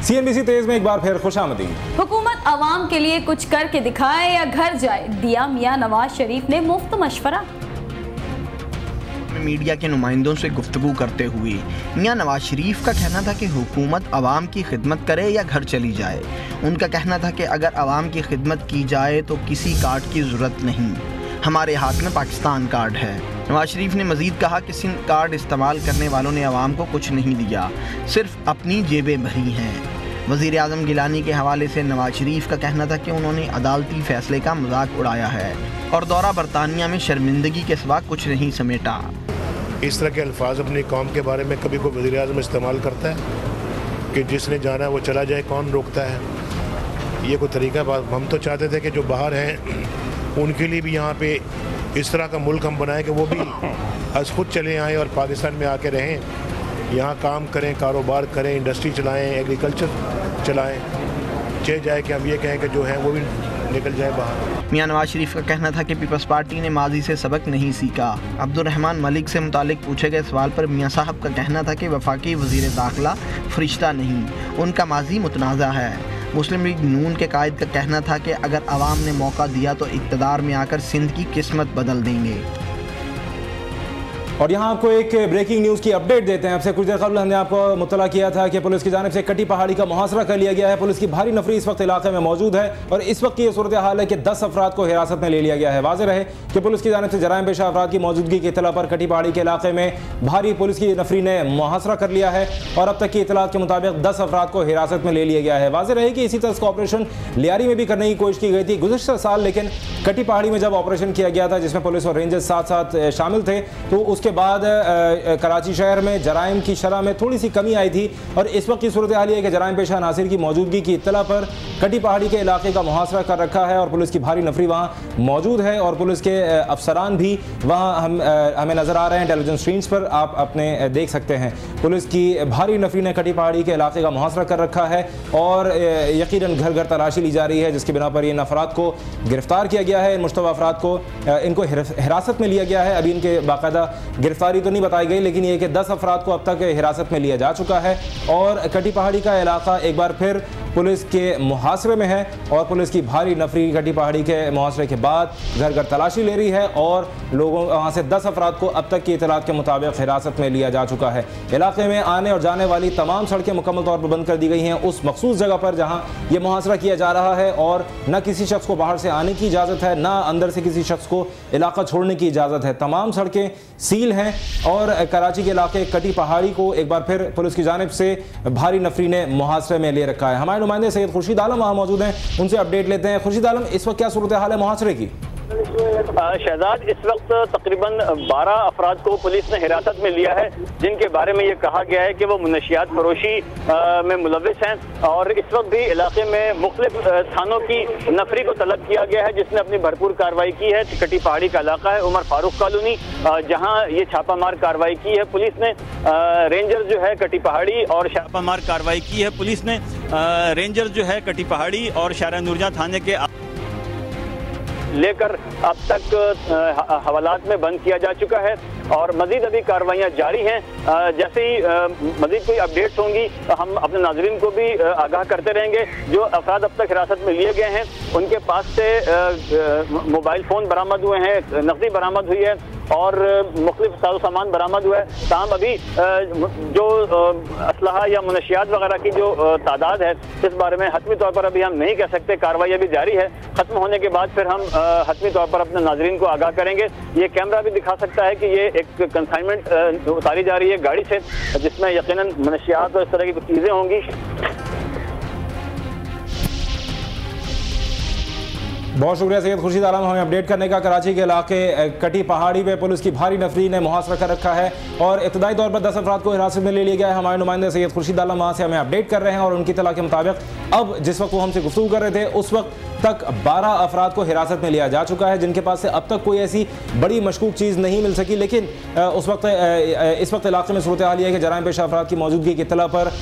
CNBC तेज में एक बार फिर खुशामदीद। हुकूमत अवाम के लिए कुछ करके दिखाए या घर जाए, दिया मियां नवाज शरीफ ने मुफ्त मशवरा। मीडिया के नुमाइंदों से गुफ्तगू करते हुए मियां नवाज शरीफ का कहना था कि हुकूमत अवाम की खिदमत करे या घर चली जाए। उनका कहना था कि अगर अवाम की खिदमत की जाए तो किसी कार्ड की ज़रूरत नहीं, हमारे हाथ में पाकिस्तान कार्ड है। नवाज शरीफ ने मज़ीद कहा कि सिंध कार्ड इस्तेमाल करने वालों ने अवाम को कुछ नहीं दिया, सिर्फ अपनी जेबें भरी हैं। वज़ीर आज़म गिलानी के हवाले से नवाज शरीफ का कहना था कि उन्होंने अदालती फ़ैसले का मजाक उड़ाया है और दौरा बरतानिया में शर्मिंदगी के सिवा कुछ नहीं समेटा। इस तरह के अल्फाज अपनी कौम के बारे में कभी कोई वज़ीर आज़म इस्तेमाल करता है कि जिसने जाना है वो चला जाए, कौन रोकता है? ये कोई तरीका? हम तो चाहते थे कि जो बाहर हैं उनके लिए भी यहाँ पे इस तरह का मुल्क हम बनाएं कि वो भी आज खुद चले आएँ और पाकिस्तान में आके रहें, यहाँ काम करें, कारोबार करें, इंडस्ट्री चलाएँ, एग्रीकल्चर चलाएँ। चाहे जाए कि हम ये कहें कि जो हैं वो भी निकल जाए बाहर। मियां नवाज शरीफ का कहना था कि पीपल्स पार्टी ने माजी से सबक नहीं सीखा। अब्दुर्रहमान मलिक से मुतालिक पूछे गए सवाल पर मियां साहब का कहना था कि वफाकी वज़ीर दाखिला फरिश्ता नहीं, उनका माजी मुतनाज़ा है। मुस्लिम लीग नून के कायद का कहना था कि अगर अवाम ने मौका दिया तो इक़्तिदार में आकर सिंध की किस्मत बदल देंगे। और यहाँ आपको एक ब्रेकिंग न्यूज़ की अपडेट देते हैं। आपसे कुछ देर कबल हमने आपको मुत्तला किया था कि पुलिस की जानिब से कटी पहाड़ी का मुहासरा कर लिया गया है। पुलिस की भारी नफरी इस वक्त इलाके में मौजूद है और इस वक्त की ये सूरत हाल है कि 10 अफराद को हिरासत में ले लिया गया है। वाज़ेह रहे कि पुलिस की जानिब से जराइम पेशा अफराद की मौजूदगी की इतला पर कटी पहाड़ी के इलाके में भारी पुलिस की नफरी ने मुहासरा कर लिया है और अब तक की इतलात के मुताबिक 10 अफराद को हिरासत में ले लिया गया है। वाज़ेह रहे कि इसी तरह का ऑपरेशन लियारी में भी करने की कोशिश की गई थी गुज़िश्ता साल, लेकिन कटी पहाड़ी में जब ऑपरेशन किया गया था जिसमें पुलिस और रेंजर्स साथ साथ शामिल थे, तो उसके बाद कराची शहर में जराइम की शरह में थोड़ी सी कमी आई थी और इस वक्त की सूरत हाल है कि जराइम पेशा नासिर की मौजूदगी की इत्तला पर कटी पहाड़ी के इलाके का मुहासरा कर रखा है और पुलिस की भारी नफरी वहाँ मौजूद है और पुलिस के अफसरान भी वहाँ हमें नज़र आ रहे हैं। इंटेलिजेंस स्क्रीन्स पर आप अपने देख सकते हैं पुलिस की भारी नफरी ने कटी पहाड़ी के इलाके का मुहासरा कर रखा है और यकीनन घर घर तलाशी ली जा रही है, जिसकी बिना पर इन अफराद को गिरफ्तार किया गया है। इन मुश्तबा अफराद को इनको हिरासत में लिया गया है। अभी इनके बाकायदा गिरफ्तारी तो नहीं बताई गई, लेकिन ये कि 10 अफराद को अब तक हिरासत में लिया जा चुका है और कटी पहाड़ी का इलाका एक बार फिर पुलिस के मुहासरे में है और पुलिस की भारी नफरी कटी पहाड़ी के मुहासरे के बाद घर घर तलाशी ले रही है और लोगों वहाँ से 10 अफराद को अब तक की इतलात के मुताबिक हिरासत में लिया जा चुका है। इलाके में आने और जाने वाली तमाम सड़कें मुकम्मल तौर पर बंद कर दी गई हैं उस मखसूस जगह पर जहाँ ये मुहासरा किया जा रहा है और न किसी शख्स को बाहर से आने की इजाज़त है, न अंदर से किसी शख्स को इलाका छोड़ने की इजाज़त है। तमाम सड़कें सील हैं और कराची के इलाके कटी पहाड़ी को एक बार फिर पुलिस की जानिब से भारी नफरी ने मुहासरे में ले रखा है। हमारे नुमाइंदे सैयद खुर्शीद आलम वहाँ मौजूद हैं, उनसे अपडेट लेते हैं। खुर्शीद आलम, इस वक्त क्या सूरत हाल है मुहासरे की? शहजाद, इस वक्त तकरीबन 12 अफराद को पुलिस ने हिरासत में लिया है जिनके बारे में ये कहा गया है कि वो मुनशियात फरोशी में मुलविस हैं और इस वक्त भी इलाके में मुख्तलिफ थानों की नफरी को तलब किया गया है जिसने अपनी भरपूर कार्रवाई की है। कटी पहाड़ी का इलाका है उमर फारूक कॉलोनी, जहाँ ये छापामार कार्रवाई की है पुलिस ने। रेंजर जो है कटी पहाड़ी और छापामार कार्रवाई की है पुलिस ने। रेंजर जो है कटी पहाड़ी और शारा नूरजहां थाने के लेकर अब तक हवालात में बंद किया जा चुका है और मजीद अभी कार्रवाइयाँ जारी हैं। जैसे ही मजीद कोई अपडेट्स होंगी हम अपने नाजरीन को भी आगाह करते रहेंगे। जो अफराद अब तक हिरासत में लिए गए हैं उनके पास से मोबाइल फ़ोन बरामद हुए हैं, नकदी बरामद हुई है और मुख्तलिफ साजो सामान बरामद हुआ है। ताहम अभी जो असलहा या मुनशियात वगैरह की जो तादाद है इस बारे में हतमी तौर पर अभी हम नहीं कह सकते। कार्रवाई अभी जारी है, ख़त्म होने के बाद फिर हम हतमी तौर पर अपने नाजरीन को आगाह करेंगे। ये कैमरा भी दिखा सकता है कि ये एक कंसाइनमेंट उतारी जा रही है गाड़ी से जिसमें यकीनन मुनशियात और इस तरह की कुछ चीज़ें होंगी। बहुत शुक्रिया सैयद खुर्शीद आलम हमें अपडेट करने का। कराची के इलाके कटी पहाड़ी पे पुलिस की भारी नफरी ने मुहासरा कर रखा है और इब्तदाई तौर पर 10 अफराद को हिरासत में ले लिया गया है। हमारे नुमाइंदे सैयद खुर्शीद आलम वहाँ से हमें अपडेट कर रहे हैं और उनकी इत्तला के मुताबिक अब जिस वक्त वो हमसे गुफ्तगू कर रहे थे उस वक्त तक 12 अफराद को हिरासत में लिया जा चुका है जिनके पास से अब तक कोई ऐसी बड़ी मशकूक चीज़ नहीं मिल सकी। लेकिन इस वक्त इलाके में सूरत हाल है कि जराइम पेशा अफराद की मौजूदगी की इत्तला पर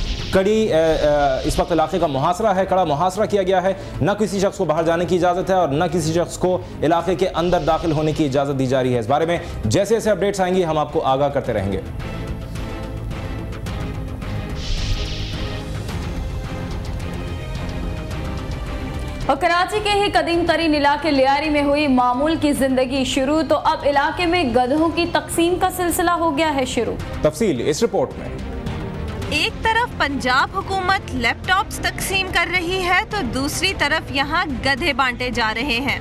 इस वक्त इलाके का मुहासरा है, कड़ा मुहासरा किया गया है। न किसी शख्स को बाहर जाने की इजाज़त है और न किसी शख्स को इलाके के अंदर दाखिल होने की इजाज़त दी जा रही है। इस बारे में जैसे जैसे अपडेट्स आएंगी हम आपको आगाह करते रहेंगे। और कराची के ही कदीम तरीन इलाके लियारी में हुई मामूल की जिंदगी शुरू, तो अब इलाके में गधों की तकसीम का सिलसिला हो गया है शुरू। तफसील इस रिपोर्ट में। एक तरफ पंजाब हुकूमत लैपटॉप्स तकसीम कर रही है तो दूसरी तरफ यहाँ गधे बांटे जा रहे हैं,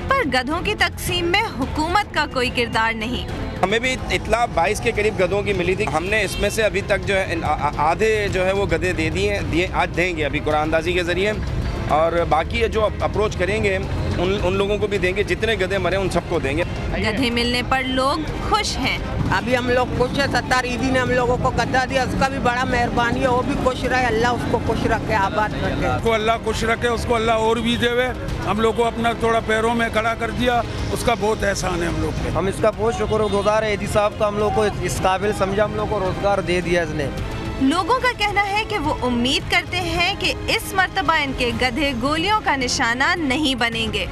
पर गधों की तकसीम में हुकूमत का कोई किरदार नहीं। हमें भी इतला 22 के करीब गधों की मिली थी। हमने इसमें से अभी तक जो है आधे जो है वो गधे दे दिए, आज देंगे अभी कुरानदाजी के ज़रिए, और बाकी जो अप्रोच करेंगे उन लोगों को भी देंगे। जितने गधे मरे उन सबको देंगे। गधे मिलने पर लोग खुश हैं। अभी हम लोग खुश है। सत्तार ईदी ने हम लोगों को गद्दा दिया, उसका भी बड़ा मेहरबानी है। वो भी खुश रहे, अल्लाह उसको खुश रखे, आबाद रखे। उसको अल्लाह खुश रखे, उसको अल्लाह और भी देवे। हम लोग को अपना थोड़ा पैरों में खड़ा कर दिया, उसका बहुत एहसान है हम लोग पे। हम इसका बहुत शुक्रगुजार है। ईदी साहब तो हम लोग को इस काबिल समझा, हम लोग को रोजगार दे दिया इसने। लोगों का कहना है कि वो उम्मीद करते हैं कि इस मर्तबा इनके गधे गोलियों का निशाना नहीं बनेंगे।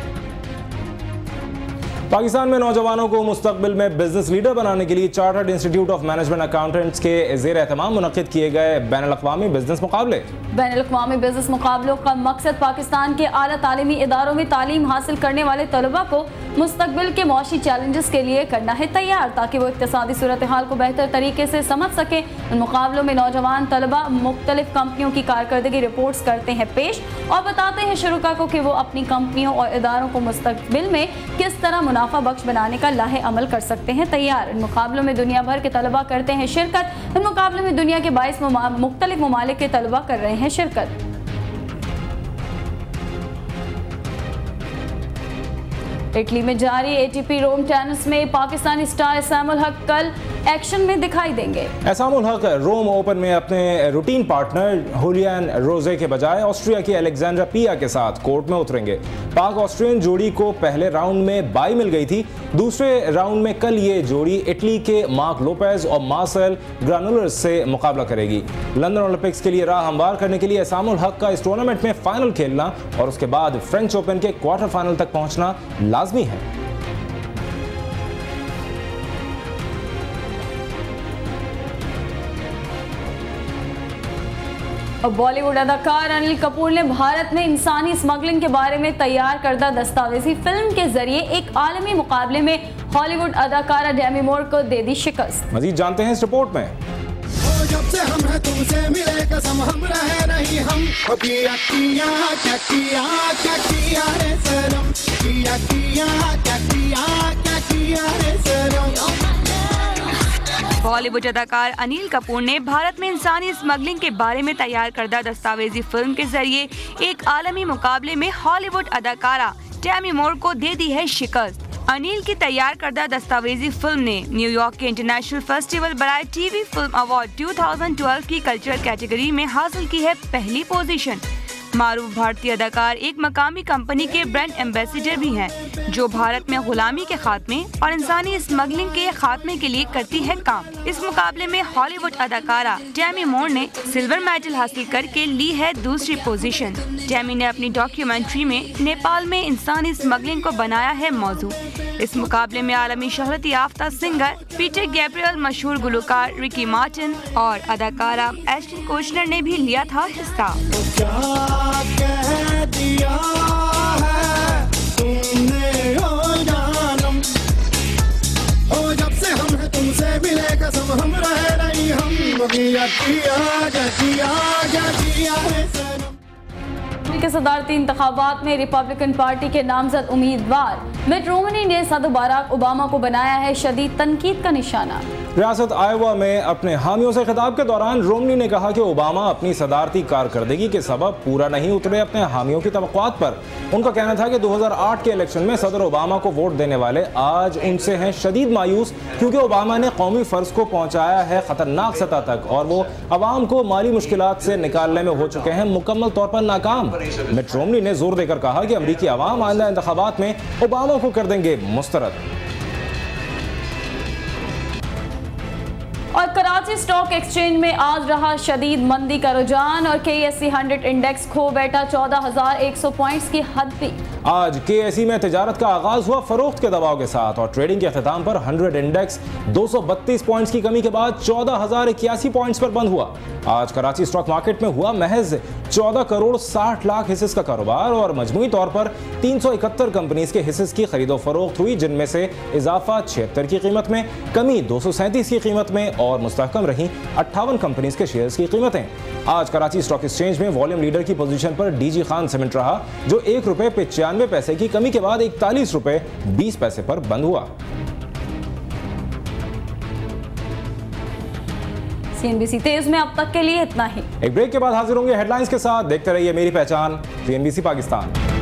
पाकिस्तान में नौजवानों को मुस्तकबिल में बिजनेस लीडर बनाने के लिए chartered institute of management accountants के ज़ेर एहतमाम मुनक़िद किए गए बैनुल-अक़वामी बिजनेस मुकाबले। बैनुल-अक़वामी बिजनेस मुकाबलों का मकसद पाकिस्तान के आला तालीमी इदारों में तालीम हासिल करने वाले तलबा को मुस्तकबिल के मौशी चैलेंजेस के लिए करना है तैयार, ताकि वो इक़्तिसादी सूरत हाल को बेहतर तरीके से समझ सकें। इन मुकाबलों में नौजवान तलबा मुख्तलिफ कंपनियों की कारकर्दगी रिपोर्ट्स करते हैं पेश और बताते हैं शुरुका को कि वो अपनी कंपनियों और इदारों को मुस्तकबिल में किस तरह मुनाफा बख्श बनाने का लाहे अमल कर सकते हैं तैयार। इन मुकाबलों में दुनिया भर के तलबा करते हैं शिरकत। इन मुकाबलों में दुनिया के 22 मुख्तलिफ ममालिक के तलबा कर रहे हैं शिरकत। इटली में जारी एटीपी रोम टेनिस में पाकिस्तानी स्टार एसामुल हक कल एक्शन में दिखाई देंगे। एसामुल हक रोम ओपन में अपने रूटीन पार्टनर हुलियन रोजे के बजाय ऑस्ट्रिया की अलेक्जेंड्रा पिया के साथ कोर्ट में उतरेंगे। पाक ऑस्ट्रियन जोड़ी को पहले राउंड में बाई मिल गई थी। दूसरे राउंड में कल ये जोड़ी इटली के मार्क लोपेज और मार्सेल ग्रानुलर्स से मुकाबला करेगी। लंदन ओलंपिक्स के लिए राह हमवार करने के लिए एसामुल हक का इस टूर्नामेंट में फाइनल खेलना और उसके बाद फ्रेंच ओपन के क्वार्टर फाइनल तक पहुंचना लाजमी है। और बॉलीवुड अदाकार अनिल कपूर ने भारत में इंसानी स्मगलिंग के बारे में तैयार करदा दस्तावेजी फिल्म के जरिए एक आलमी मुकाबले में हॉलीवुड अदाकारा डेमी मूर को दे दी शिकस्त। मजीद जानते हैं इस रिपोर्ट में। जब से हम हैं तुमसे मिले कसम हम रहे नहीं हम किया किया क्या किया क्या किया रे सनम किया किया क्या किया क्या किया रे सनम। बॉलीवुड अदाकार अनिल कपूर ने भारत में इंसानी स्मगलिंग के बारे में तैयार करदा दस्तावेजी फिल्म के जरिए एक आलमी मुकाबले में हॉलीवुड अदाकारा डेमी मूर को दे दी है शिकस्त। अनिल की तैयार करदा दस्तावेजी फिल्म ने न्यूयॉर्क के इंटरनेशनल फेस्टिवल बराए टीवी फिल्म अवार्ड 2012 की कल्चरल कैटेगरी में हासिल की है पहली पोजीशन। मारूफ भारतीय अदाकार एक मकामी कंपनी के ब्रांड एम्बेसडर भी हैं, जो भारत में गुलामी के खात्मे और इंसानी स्मगलिंग के खात्मे के लिए करती है काम। इस मुकाबले में हॉलीवुड अदाकारा डेमी मूर ने सिल्वर मेडल हासिल करके ली है दूसरी पोजीशन। डेमी ने अपनी डॉक्यूमेंट्री में नेपाल में इंसानी स्मगलिंग को बनाया है मौजू। इस मुकाबले में आलमी शोहरत याफ्ता सिंगर पीटर गैब्रियल, मशहूर गुलकार रिकी मार्टिन और अदाकारा एश्टन कुशनर ने भी लिया था हिस्सा। कह दिया है तुमने ओ जानम, ओ जब से हम हैं तुमसे मिले कसम हम रहे नहीं हम किया किया क्या किया रे सनम। के सदारती इंतखाबात में रिपब्लिकन पार्टी के नामजद उम्मीदवार मिट रोमनी ने सदर बराक ओबामा को बनाया है शदीद तनकीद का निशाना। रियासत आयोवा में अपने हामियों से खिताब के दौरान रोमनी ने कहा कि ओबामा अपनी सदारती कारकर्दगी के सबब पूरा नहीं उतरे अपने हामियों की तवक्कुआत पर। उनका कहना था कि 2008 के इलेक्शन में सदर ओबामा को वोट देने वाले आज उनसे हैं शदीद मायूस, क्योंकि ओबामा ने कौमी फर्ज को पहुंचाया है खतरनाक सतह तक और वो अवाम को माली मुश्किलात से निकालने में हो चुके हैं मुकम्मल तौर पर नाकाम। मिट रोमनी ने जोर देकर कहा कि अमरीकी अवाम आइंदा इंतखाबात में ओबामा को कर देंगे मुस्तरद। और कराची स्टॉक एक्सचेंज में आज रहा शदीद मंदी का रुझान और KSE 100 इंडेक्स खो बैठा 14,100 पॉइंट्स की हद भी। आज केएसई में तिजारत का आगाज हुआ फरोख्त के दबाव के साथ और ट्रेडिंग के अख्ताम पर 100 इंडेक्स 232 पॉइंट्स की कमी के बाद 14,081 पॉइंट्स पर बंद हुआ। आज कराची स्टॉक मार्केट में हुआ महज 14 करोड़ 60 लाख हिस्सेस का कारोबार और मजमूई तौर पर 371 कंपनीज के हिस्सेस की खरीदो फरोख्त हुई, जिनमें से इजाफा 76 की कीमत में, कमी 237 की कीमत में और मुस्तहकम रही 58 कंपनीज के शेयर्स की कीमतें। आज कराची स्टॉक एक्सचेंज में वॉल्यूम लीडर की पोजीशन पर डीजी खान सीमेंट रहा, जो ₹1.95 की कमी के बाद ₹41.20 पर बंद हुआ। CNBC तेज में अब तक के लिए इतना ही। एक ब्रेक के बाद हाजिर होंगे हेडलाइंस के साथ। देखते रहिए मेरी पहचान CNBC पाकिस्तान।